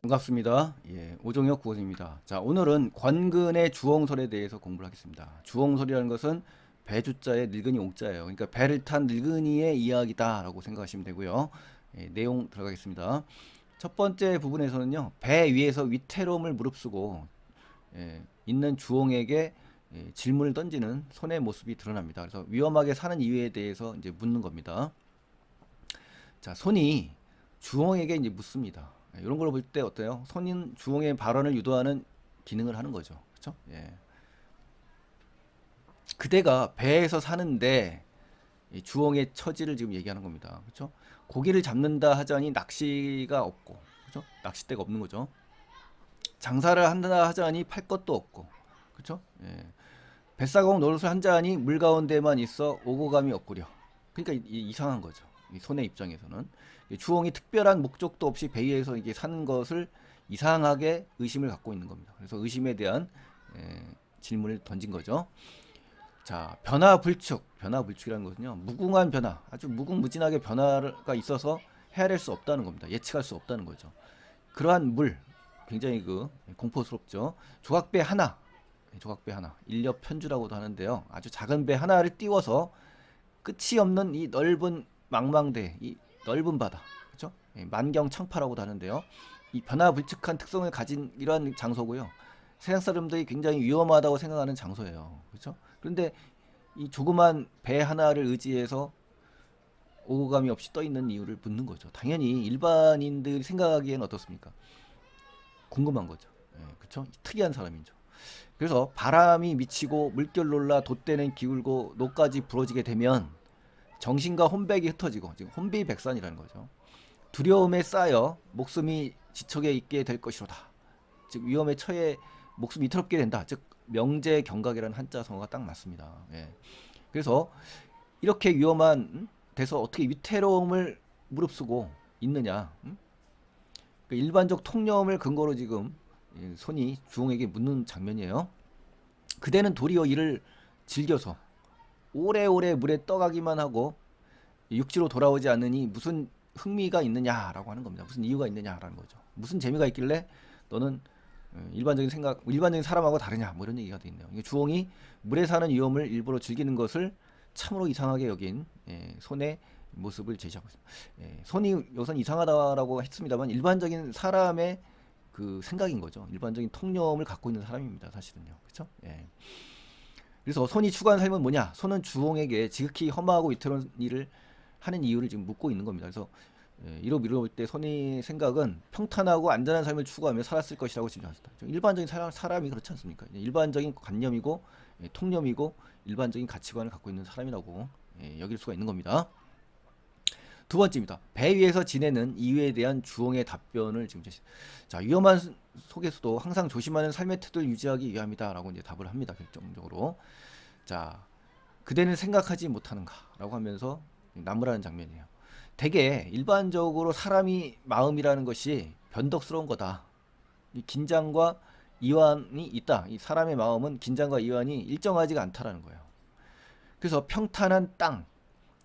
반갑습니다. 오종혁 구원입니다. 자, 오늘은 권근의 주홍설에 대해서 공부를 하겠습니다. 주홍설이라는 것은 배주자의 늙은이 옹자예요. 그러니까 배를 탄 늙은이의 이야기다라고 생각하시면 되고요. 내용 들어가겠습니다. 첫 번째 부분에서는요, 배 위에서 위태로움을 무릅쓰고 있는 주홍에게 질문을 던지는 손의 모습이 드러납니다. 그래서 위험하게 사는 이유에 대해서 이제 묻는 겁니다. 자, 손이 주홍에게 이제 묻습니다. 이런 걸 볼 때 어때요? 손인 주홍의 발언을 유도하는 기능을 하는 거죠. 그렇죠? 그대가 배에서 사는데 이 주홍의 처지를 지금 얘기하는 겁니다. 그렇죠? 고기를 잡는다 하자니 낚시가 없고, 그렇죠? 낚싯대가 없는 거죠. 장사를 한다 하자니 팔 것도 없고, 그렇죠? 뱃사공 노릇을 한자 하니 물 가운데만 있어 오고 감이 없구려. 그러니까 이상한 거죠. 이 손의 입장에서는 주홍이 특별한 목적도 없이 배 위에서 이게 사는 것을 이상하게 의심을 갖고 있는 겁니다. 그래서 의심에 대한 질문을 던진 거죠. 자, 변화불축이라는 것은요, 무궁한 변화, 아주 무궁무진하게 변화가 있어서 헤아릴 수 없다는 겁니다. 예측할 수 없다는 거죠. 그러한 물, 굉장히 공포스럽죠. 조각배 하나, 인력 편주라고도 하는데요. 아주 작은 배 하나를 띄워서 끝이 없는 이 넓은 망망대, 이 넓은 바다, 그렇죠? 만경창파라고도 하는데요. 이 변화불측한 특성을 가진 이러한 장소고요. 세상 사람들이 굉장히 위험하다고 생각하는 장소예요. 그렇죠? 그런데 이 조그만 배 하나를 의지해서 오감이 없이 떠 있는 이유를 묻는 거죠. 당연히 일반인들이 생각하기에는 어떻습니까? 궁금한 거죠. 그렇죠? 특이한 사람이죠. 그래서 바람이 미치고 물결 놀라 돛대는 기울고 노까지 부러지게 되면 정신과 혼백이 흩어지고, 지금 혼비백산이라는 거죠. 두려움에 쌓여 목숨이 지척에 있게 될 것이로다. 즉 위험에 처해 목숨이 위태롭게 된다. 즉 명제경각이라는 한자 성어가 딱 맞습니다. 그래서 이렇게 위험한 데서 어떻게 위태로움을 무릅쓰고 있느냐? 그 일반적 통념을 근거로 지금 손이 주홍에게 묻는 장면이에요. 그대는 도리어 이를 즐겨서 오래오래 물에 떠가기만 하고 육지로 돌아오지 않으니 무슨 흥미가 있느냐라고 하는 겁니다. 무슨 이유가 있느냐라는 거죠. 무슨 재미가 있길래 너는 일반적인 사람하고 다르냐, 뭐 이런 얘기가 돼 있네요. 주홍이 물에 사는 위험을 일부러 즐기는 것을 참으로 이상하게 여긴 손의 모습을 제시하고 있습니다. 손이 우선 이상하다라고 했습니다만 일반적인 사람의 그 생각인 거죠. 일반적인 통념을 갖고 있는 사람입니다. 사실은요. 그렇죠? 그래서 손이 추구하는 삶은 뭐냐? 손은 주홍에게 지극히 험하고 위태로운 일을 하는 이유를 지금 묻고 있는 겁니다. 그래서 이로 미뤄볼 때 손의 생각은 평탄하고 안전한 삶을 추구하며 살았을 것이라고 진정합니다. 일반적인 사람이 그렇지 않습니까? 일반적인 관념이고 통념이고 일반적인 가치관을 갖고 있는 사람이라고 여길 수가 있는 겁니다. 두 번째입니다. 배 위에서 지내는 이유에 대한 주홍의 답변을 지금 자, 위험한 속에서도 항상 조심하는 삶의 태도를 유지하기 위함이다라고 이제 답을 합니다. 결정적으로. 자, 그대는 생각하지 못하는가라고 하면서 나무라는 장면이에요. 대개 일반적으로 사람이 마음이라는 것이 변덕스러운 거다. 이 긴장과 이완이 있다. 이 사람의 마음은 긴장과 이완이 일정하지가 않다라는 거예요. 그래서 평탄한 땅,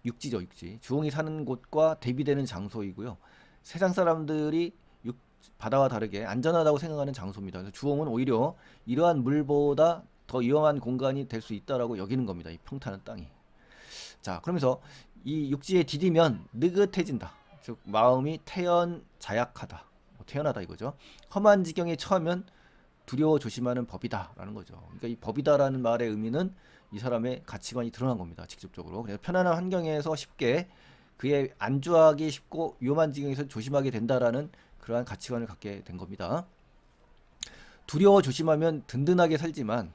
육지죠, 육지. 주홍이 사는 곳과 대비되는 장소이고요. 세상 사람들이 바다와 다르게 안전하다고 생각하는 장소입니다. 그래서 주홍은 오히려 이러한 물보다 더 위험한 공간이 될 수 있다라고 여기는 겁니다. 이 평탄한 땅이. 자, 그러면서 이 육지에 디디면 느긋해진다. 즉 마음이 태연자약하다. 태연하다 이거죠. 험한 지경에 처하면 두려워 조심하는 법이다라는 거죠. 그러니까 이 법이다라는 말의 의미는 이 사람의 가치관이 드러난 겁니다. 직접적으로. 그래서 편안한 환경에서 쉽게 그에 안주하기 쉽고 위험한 지경에서 조심하게 된다라는 그러한 가치관을 갖게 된 겁니다. 두려워 조심하면 든든하게 살지만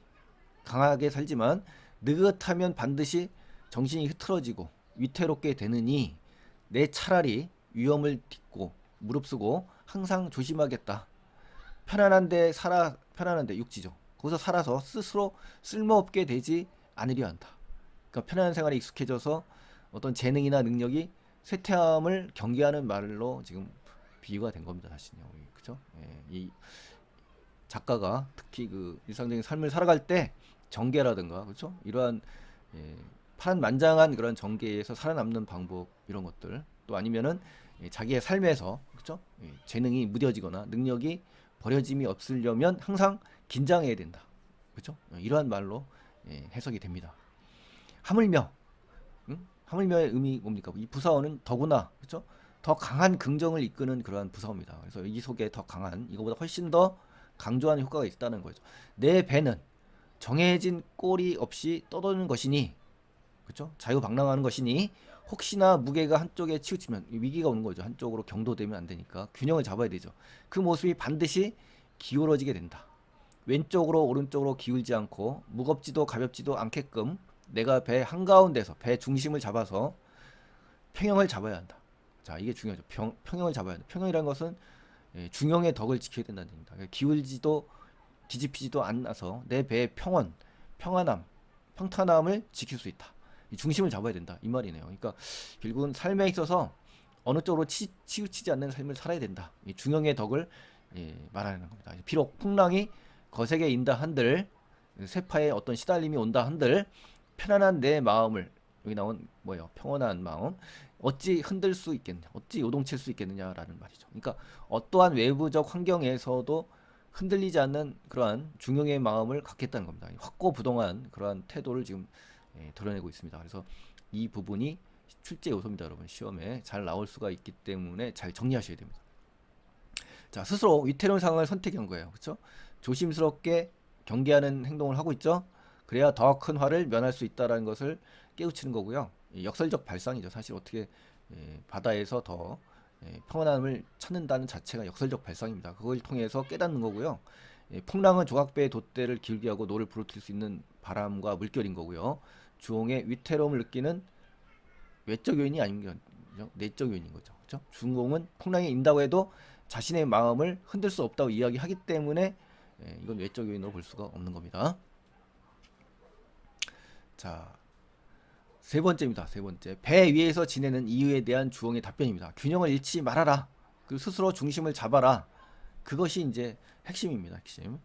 강하게 살지만 느긋하면 반드시 정신이 흐트러지고 위태롭게 되느니 내 차라리 위험을 딛고 무릅쓰고 항상 조심하겠다. 편안한데 육지죠. 거기서 살아서 스스로 쓸모없게 되지 않으려 한다. 그러니까 편안한 생활에 익숙해져서 어떤 재능이나 능력이 쇠퇴함을 경계하는 말로 지금 비유가 된 겁니다. 사실요. 그죠? 이 작가가 특히 그 일상적인 삶을 살아갈 때 정계라든가 그렇죠? 이러한 파란만장한 그런 정계에서 살아남는 방법 이런 것들 또 아니면은 자기의 삶에서 그렇죠? 재능이 무뎌지거나 능력이 버려짐이 없으려면 항상 긴장해야 된다. 그렇죠? 이러한 말로 해석이 됩니다. 하물며 하물며의 의미 뭡니까? 이 부사어는 더구나 그렇죠? 더 강한 긍정을 이끄는 그러한 부사어입니다. 그래서 이 속에 더 강한 이거보다 훨씬 더 강조하는 효과가 있다는 거죠. 내 배는 정해진 꼴이 없이 떠도는 것이니 그렇죠? 자유방랑하는 것이니 혹시나 무게가 한쪽에 치우치면 위기가 오는 거죠. 한쪽으로 경도되면 안 되니까 균형을 잡아야 되죠. 그 모습이 반드시 기울어지게 된다. 왼쪽으로 오른쪽으로 기울지 않고 무겁지도 가볍지도 않게끔 내가 배 한가운데서 배 중심을 잡아서 평형을 잡아야 한다. 자, 이게 중요하죠. 평형을 잡아야 한다. 평형이라는 것은 중형의 덕을 지켜야 된다는 얘기입니다. 그러니까 기울지도 뒤집히지도 않아서 내 배의 평온, 평안함, 평탄함을 지킬 수 있다. 이 중심을 잡아야 된다. 이 말이네요. 그러니까 결국은 삶에 있어서 어느 쪽으로 치우치지 않는 삶을 살아야 된다. 이 중형의 덕을 말하는 겁니다. 비록 풍랑이 거세게 인다 한들 세파에 어떤 시달림이 온다 한들 편안한 내 마음을 여기 나온 뭐예요? 평온한 마음 어찌 흔들 수 있겠냐? 어찌 요동칠 수 있겠느냐라는 말이죠. 그러니까 어떠한 외부적 환경에서도 흔들리지 않는 그러한 중용의 마음을 갖겠다는 겁니다. 확고부동한 그러한 태도를 지금 드러내고 있습니다. 그래서 이 부분이 출제 요소입니다, 여러분. 시험에 잘 나올 수가 있기 때문에 잘 정리하셔야 됩니다. 자, 스스로 위태로운 상황을 선택한 거예요. 그렇죠? 조심스럽게 경계하는 행동을 하고 있죠. 그래야 더 큰 화를 면할 수 있다라는 것을 깨우치는 거고요. 역설적 발상이죠. 사실 어떻게 바다에서 더 평안함을 찾는다는 자체가 역설적 발상입니다. 그걸 통해서 깨닫는 거고요. 풍랑은 조각배의 돛대를 길게 하고 노를 부르칠 수 있는 바람과 물결인 거고요. 주홍의 위태로움을 느끼는 외적 요인이 아닙니다. 내적 요인인 거죠. 그렇죠? 주인공은 풍랑이 인다고 해도 자신의 마음을 흔들 수 없다고 이야기하기 때문에 이건 외적 요인으로 볼 수가 없는 겁니다. 자, 세 번째입니다. 세 번째. 배 위에서 지내는 이유에 대한 주홍의 답변입니다. 균형을 잃지 말아라. 그리고 스스로 중심을 잡아라. 그것이 이제 핵심입니다. 핵심.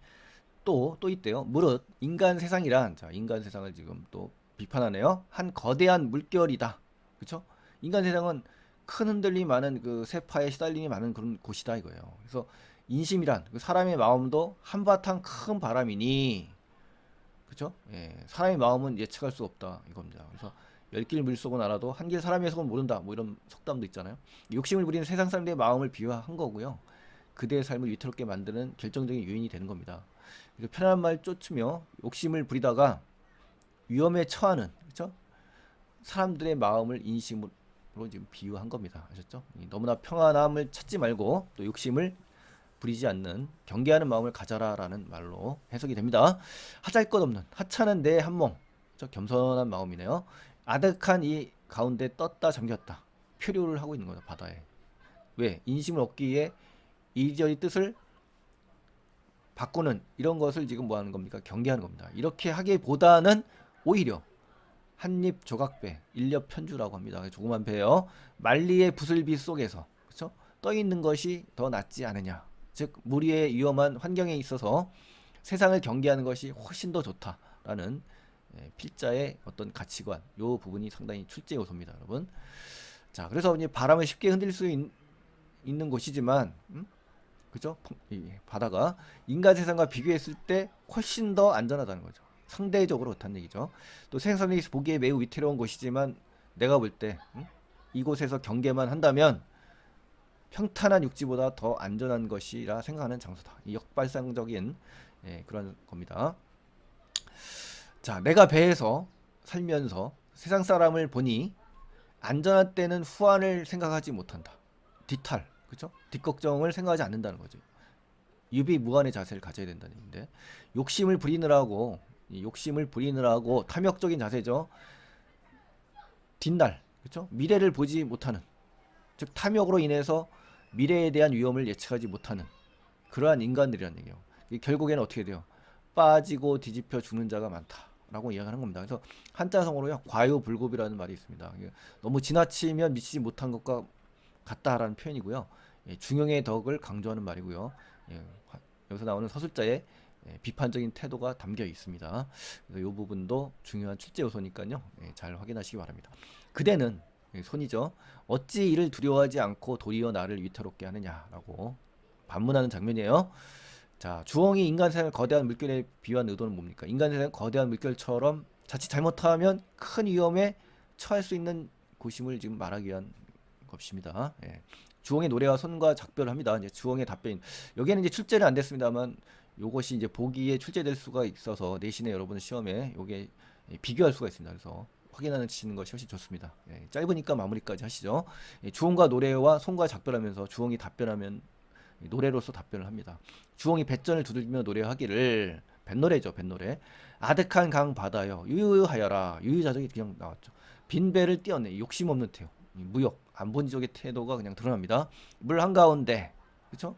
또 있대요. 무릇 인간 세상이란 자, 인간 세상을 지금 또 비판하네요. 한 거대한 물결이다. 그렇죠? 인간 세상은 큰 흔들림이 많은 그 세파에 시달림이 많은 그런 곳이다 이거예요. 그래서 인심이란 그 사람의 마음도 한바탕 큰 바람이니 그렇죠? 사람의 마음은 예측할 수 없다 이겁니다. 그래서 열길 물속은 알아도 한길 사람의 속은 모른다. 뭐 이런 속담도 있잖아요. 욕심을 부리는 세상 사람들의 마음을 비유한 거고요. 그대의 삶을 위태롭게 만드는 결정적인 요인이 되는 겁니다. 편안한 말 쫓으며 욕심을 부리다가 위험에 처하는 그렇죠? 사람들의 마음을 인심으로 지금 비유한 겁니다. 아셨죠? 너무나 평안함을 찾지 말고 또 욕심을 부리지 않는 경계하는 마음을 가져라라는 말로 해석이 됩니다. 하잘것없는 하찮은 내 한몸 겸손한 마음이네요. 아득한 이 가운데 떴다 잠겼다 표류를 하고 있는 거죠. 바다에. 왜? 인심을 얻기 위해 이리저리 뜻을 바꾸는 이런 것을 지금 뭐 하는 겁니까? 경계하는 겁니다. 이렇게 하기보다는 오히려 한입 조각배, 일렵 편주라고 합니다. 조그만 배요. 만리의 부슬비 속에서 그렇죠? 떠 있는 것이 더 낫지 않으냐. 즉 무리의 위험한 환경에 있어서 세상을 경계하는 것이 훨씬 더 좋다라는 필자의 어떤 가치관, 요 부분이 상당히 출제 요소입니다, 여러분. 자, 그래서 이제 바람을 쉽게 흔들 수 있는 곳이지만, 그죠? 바다가 인간 세상과 비교했을 때 훨씬 더 안전하다는 거죠. 상대적으로 그렇다는 얘기죠. 또 세상이 보기에 매우 위태로운 곳이지만 내가 볼 때 이곳에서 경계만 한다면 평탄한 육지보다 더 안전한 것이라 생각하는 장소다. 이 역발상적인 그런 겁니다. 자, 내가 배에서 살면서 세상 사람을 보니 안전할 때는 후환을 생각하지 못한다. 뒤탈, 그렇죠? 뒷걱정을 생각하지 않는다는 거죠. 유비무환의 자세를 가져야 된다는 얘기인데 욕심을 부리느라고 탐욕적인 자세죠. 뒷날, 그렇죠? 미래를 보지 못하는, 즉 탐욕으로 인해서 미래에 대한 위험을 예측하지 못하는 그러한 인간들이라는 얘기예요. 결국에는 어떻게 돼요? 빠지고 뒤집혀 죽는 자가 많다라고 이야기하는 겁니다. 그래서 한자성어로요 과유불급이라는 말이 있습니다. 너무 지나치면 미치지 못한 것과 같다라는 표현이고요. 중용의 덕을 강조하는 말이고요. 여기서 나오는 서술자의 비판적인 태도가 담겨 있습니다. 그래서 이 부분도 중요한 출제 요소니까요. 잘 확인하시기 바랍니다. 그대는 손이죠. 어찌 이를 두려워하지 않고 도리어 나를 위태롭게 하느냐라고 반문하는 장면이에요. 자, 주홍이 인간 세상을 거대한 물결에 비유한 의도는 뭡니까? 인간 세상은 거대한 물결처럼 자칫 잘못하면 큰 위험에 처할 수 있는 곳임을 지금 말하기 위한 것입니다. 예. 주홍의 노래와 손과 작별을 합니다. 이제 주홍의 답변 여기에는 이제 출제는 안 됐습니다만 요것이 이제 보기에 출제될 수가 있어서 내신에 여러분 시험에 요게 비교할 수가 있습니다. 그래서 확인하시는 것이 훨씬 좋습니다. 예, 짧으니까 마무리까지 하시죠. 예, 주홍과 노래와 손과 작별하면서 주홍이 답변하면 노래로서 답변을 합니다. 주홍이 뱃전을 두들기며 노래하기를 뱃노래죠, 뱃노래. 아득한 강 바다여 유유하여라. 유유자적이 그냥 나왔죠. 빈배를 띄었네. 욕심 없는 태도, 무욕, 안본지족의 태도가 그냥 드러납니다. 물 한가운데, 그렇죠?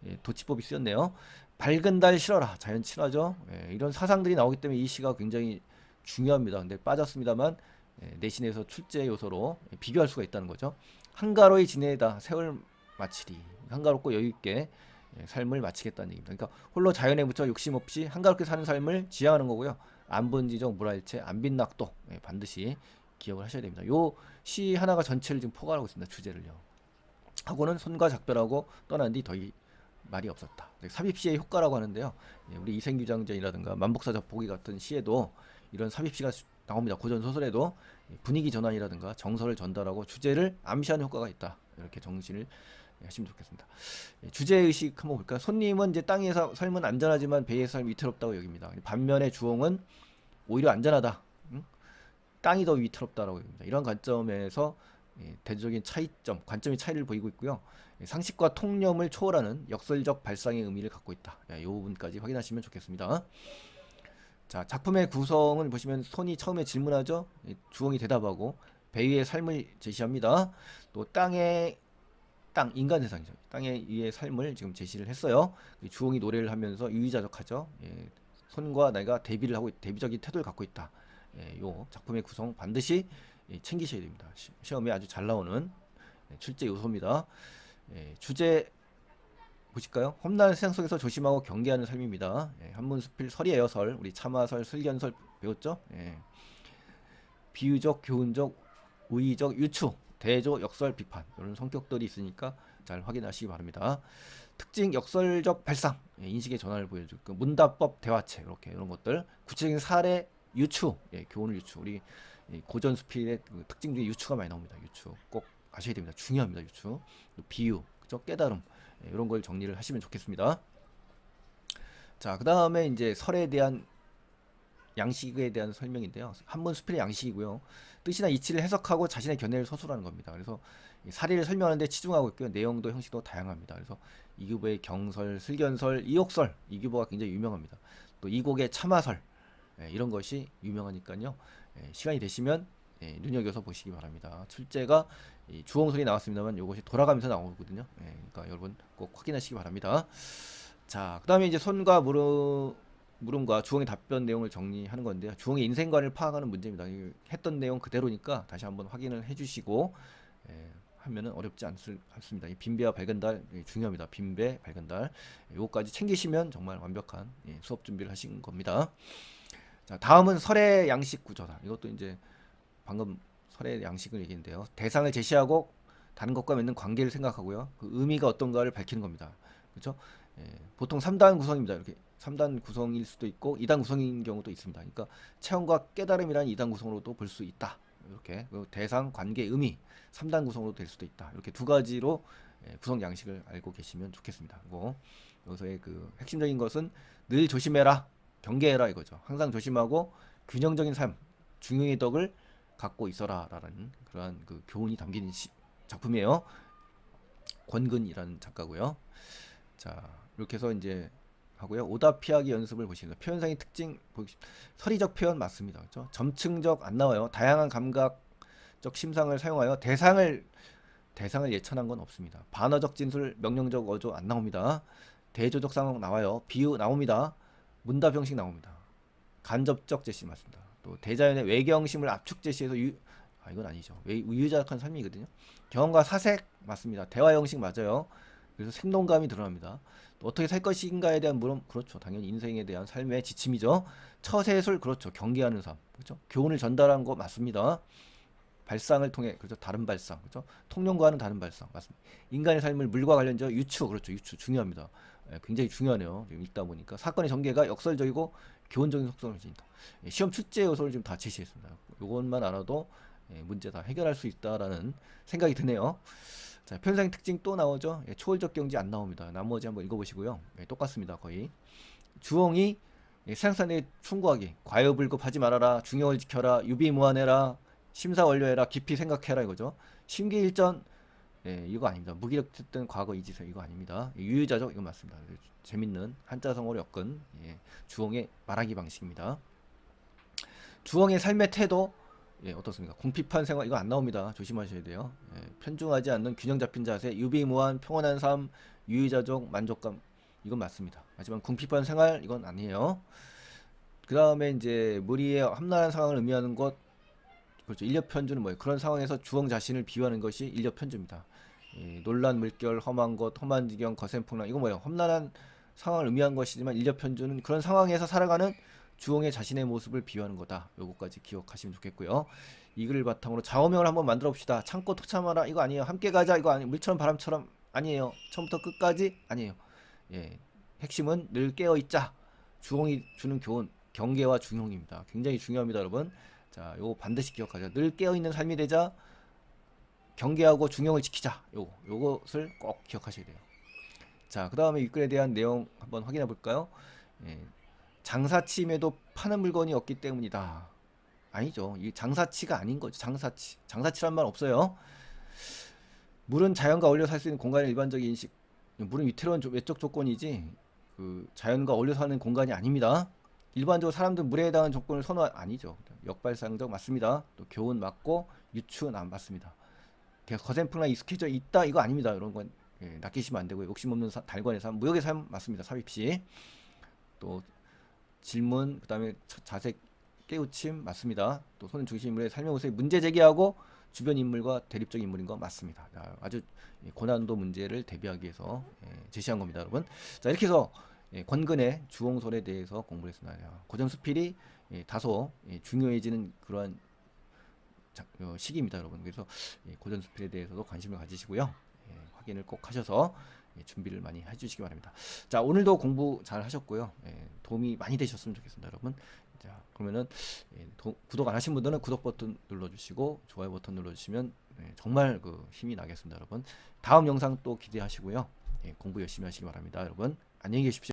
예, 도치법이 쓰였네요. 밝은 달 실어라. 자연 친화죠. 예, 이런 사상들이 나오기 때문에 이 시가 굉장히 중요합니다. 근데 빠졌습니다만 예, 내신에서 출제 요소로 비교할 수가 있다는 거죠. 한가로이 지내다 세월 마치리. 한가롭고 여유 있게 삶을 마치겠다는 얘기입니다. 그러니까 홀로 자연에 묻혀 욕심 없이 한가롭게 사는 삶을 지향하는 거고요. 안본지적 물화일체 안빈낙도 반드시 기억을 하셔야 됩니다. 요 시 하나가 전체를 지금 포괄하고 있습니다. 주제를요. 하고는 손과 작별하고 떠난 뒤 더 말이 없었다. 삽입시의 효과라고 하는데요. 우리 이생규장전이라든가 만복사적 보기 같은 시에도 이런 삽입시가 나옵니다. 고전 소설에도 분위기 전환이라든가 정서를 전달하고 주제를 암시하는 효과가 있다. 이렇게 정신을 하시면 좋겠습니다. 주제의식 한번 볼까요? 손님은 이제 땅에서 삶은 안전하지만 배에서 삶이 위태롭다고 여깁니다. 반면에 주홍은 오히려 안전하다. 응? 땅이 더 위태롭다라고 여깁니다. 이런 관점에서 대조적인 차이점, 관점의 차이를 보이고 있고요. 상식과 통념을 초월하는 역설적 발상의 의미를 갖고 있다. 이 부분까지 확인하시면 좋겠습니다. 자, 작품의 구성을 보시면 손이 처음에 질문하죠. 주홍이 대답하고 배 위의 삶을 제시합니다. 또 땅 인간 세상이죠. 땅에 위의 삶을 지금 제시를 했어요. 주홍이 노래를 하면서 유의자적하죠. 예, 손과 내가 대비를 하고 대비적인 태도를 갖고 있다. 예, 요 작품의 구성 반드시 챙기셔야 됩니다. 시험에 아주 잘 나오는 출제 요소입니다. 예, 주제 보실까요? 험난한 세상 속에서 조심하고 경계하는 삶입니다. 예, 한문수필 설이에요. 설. 우리 참화설, 슬견설 배웠죠? 예. 비유적, 교훈적, 우의적, 유추, 대조, 역설, 비판 이런 성격들이 있으니까 잘 확인하시기 바랍니다. 특징, 역설적 발상, 예, 인식의 전환을 보여줄 그 문답법, 대화체 이렇게 이런 것들, 구체적인 사례, 유추, 예, 교훈을 유추. 우리 고전 수필의 그 특징 중에 유추가 많이 나옵니다. 유추 꼭 아셔야 됩니다. 중요합니다. 유추, 비유, 그죠? 깨달음. 이런 걸 정리를 하시면 좋겠습니다. 자, 그 다음에 이제 설에 대한 양식에 대한 설명인데요. 한문 수필의 양식이고요. 뜻이나 이치를 해석하고 자신의 견해를 서술하는 겁니다. 그래서 사례를 설명하는데 치중하고 있고요. 내용도 형식도 다양합니다. 그래서 이규보의 경설, 슬견설, 이옥설, 이규보가 굉장히 유명합니다. 또 이곡의 참화설 이런 것이 유명하니까요. 시간이 되시면 눈여겨서 보시기 바랍니다. 출제가 주홍설이 나왔습니다만 이것이 돌아가면서 나오거든요. 그러니까 여러분 꼭 확인하시기 바랍니다. 자, 그 다음에 이제 손과 물음과 주홍의 답변 내용을 정리하는 건데요. 주홍의 인생관을 파악하는 문제입니다. 했던 내용 그대로니까 다시 한번 확인을 해주시고 하면은 어렵지 않습니다. 이 빈배와 밝은 달 중요합니다. 빈배, 밝은 달 요거까지 챙기시면 정말 완벽한 수업 준비를 하신 겁니다. 자, 다음은 설의 양식 구조다. 이것도 이제 방금 설의 양식을 얘기했는데요. 대상을 제시하고 다른 것과 맺는 관계를 생각하고요. 그 의미가 어떤가를 밝히는 겁니다. 그렇죠? 보통 3단 구성입니다. 이렇게 3단 구성일 수도 있고 2단 구성인 경우도 있습니다. 그러니까 체험과 깨달음이라는 2단 구성으로도 볼 수 있다. 이렇게 대상, 관계, 의미 3단 구성으로 될 수도 있다. 이렇게 두 가지로 구성 양식을 알고 계시면 좋겠습니다. 그리고 여기서의 그 핵심적인 것은 늘 조심해라, 경계해라 이거죠. 항상 조심하고 균형적인 삶, 중용의 덕을 갖고 있어라라는 그러한 그 교훈이 담긴 작품이에요. 권근이라는 작가고요. 자, 이렇게 해서 이제 하고요. 오답 피하기 연습을 보시면 표현상의 특징 서리적 표현 맞습니다. 그렇죠? 점층적 안 나와요. 다양한 감각적 심상을 사용하여 대상을 예천한 건 없습니다. 반어적 진술, 명령적 어조 안 나옵니다. 대조적 상황 나와요. 비유 나옵니다. 문답 형식 나옵니다. 간접적 제시 맞습니다. 또 대자연의 외경심을 압축 제시해서 이건 아니죠. 유유자적한 삶이거든요. 경험과 사색 맞습니다. 대화 형식 맞아요. 그래서 생동감이 드러납니다. 또 어떻게 살 것인가에 대한 물음 그렇죠. 당연히 인생에 대한 삶의 지침이죠. 처세술 그렇죠. 경계하는 삶 그렇죠. 교훈을 전달한 거 맞습니다. 발상을 통해 그렇죠. 다른 발상 그렇죠. 통념과는 다른 발상 맞습니다. 인간의 삶을 물과 관련져 유추 그렇죠. 유추 중요합니다. 굉장히 중요하네요. 지금 읽다 보니까 사건의 전개가 역설적이고 교훈적인 속성을 지닌다. 시험 출제 요소를 지금 다 제시했습니다. 이것만 알아도 문제 다 해결할 수 있다라는 생각이 드네요. 자, 편상의 특징 또 나오죠. 초월적 경지 안 나옵니다. 나머지 한번 읽어보시고요. 똑같습니다. 거의 주엉이 세상산에 충고하기 과유불급하지 말아라 중용을 지켜라 유비무환해라 심사완료해라 깊이 생각해라 이거죠. 심기일전 이거 아닙니다. 무기력했던 과거 이지서 이거 아닙니다. 유유자적 이거 맞습니다. 재밌는 한자성어로 엮은 주엉의 말하기 방식입니다. 주엉의 삶의 태도 어떻습니까? 궁핍한 생활 이거 안 나옵니다. 조심하셔야 돼요. 편중하지 않는 균형 잡힌 자세 유비무환 평온한 삶 유유자적 만족감 이건 맞습니다. 하지만 궁핍한 생활 이건 아니에요. 그 다음에 이제 무리의 험난한 상황을 의미하는 것 그렇죠. 인력편주는 뭐예요? 그런 상황에서 주엉 자신을 비유하는 것이 인력편주입니다. 논란 물결 험한 것 험한 지경 거센 풍랑 이거 뭐예요? 험난한 상황을 의미한 것이지만 인력편주는 그런 상황에서 살아가는 주엉의 자신의 모습을 비유하는 거다. 요거까지 기억하시면 좋겠고요. 이 글을 바탕으로 좌우명을 한번 만들어 봅시다. 참고 톡참하라 이거 아니에요. 함께 가자 이거 아니에요. 물처럼 바람처럼 아니에요. 처음부터 끝까지 아니에요. 핵심은 늘 깨어있자. 주엉이 주는 교훈 경계와 중용입니다. 굉장히 중요합니다, 여러분. 자, 요거 반드시 기억하자. 늘 깨어있는 삶이 되자. 경계하고 중용을 지키자. 요것을 꼭 기억하셔야 돼요. 자, 그 다음에 이 글에 대한 내용 한번 확인해 볼까요? 장사치임에도 파는 물건이 없기 때문이다. 아니죠. 이 장사치가 아닌 거죠. 장사치. 장사치란 말 없어요. 물은 자연과 어울려 살 수 있는 공간의 일반적인 인식. 물은 위태로운 외적 조건이지 그 자연과 어울려 사는 공간이 아닙니다. 일반적으로 사람들은 물에 해당하는 조건을 선호 아니죠. 역발상적 맞습니다. 또 교훈 맞고 유추는 안 맞습니다. 거센풍랑 익숙해져 있다 이거 아닙니다. 이런 건 낚이시면 안 되고요. 욕심 없는 달관의 삶, 무역의 삶 맞습니다. 삽입시. 또 질문 그다음에 자색 깨우침 맞습니다. 또 손은 중심 인물의 삶의 모습에 문제 제기하고 주변 인물과 대립적 인물인 거 맞습니다. 아주 고난도 문제를 대비하기 위해서 제시한 겁니다, 여러분. 자, 이렇게 해서 권근의 주홍설에 대해서 공부를 했습니다. 고전수필이 다소 중요해지는 그러한 시기입니다, 여러분. 그래서 고전수필에 대해서도 관심을 가지시고요. 확인을 꼭 하셔서 준비를 많이 해주시기 바랍니다. 자, 오늘도 공부 잘 하셨고요. 도움이 많이 되셨으면 좋겠습니다, 여러분. 자, 그러면은 구독 안 하신 분들은 구독 버튼 눌러주시고 좋아요 버튼 눌러주시면 정말 그 힘이 나겠습니다, 여러분. 다음 영상 또 기대하시고요. 공부 열심히 하시기 바랍니다, 여러분. 안녕히 계십시오.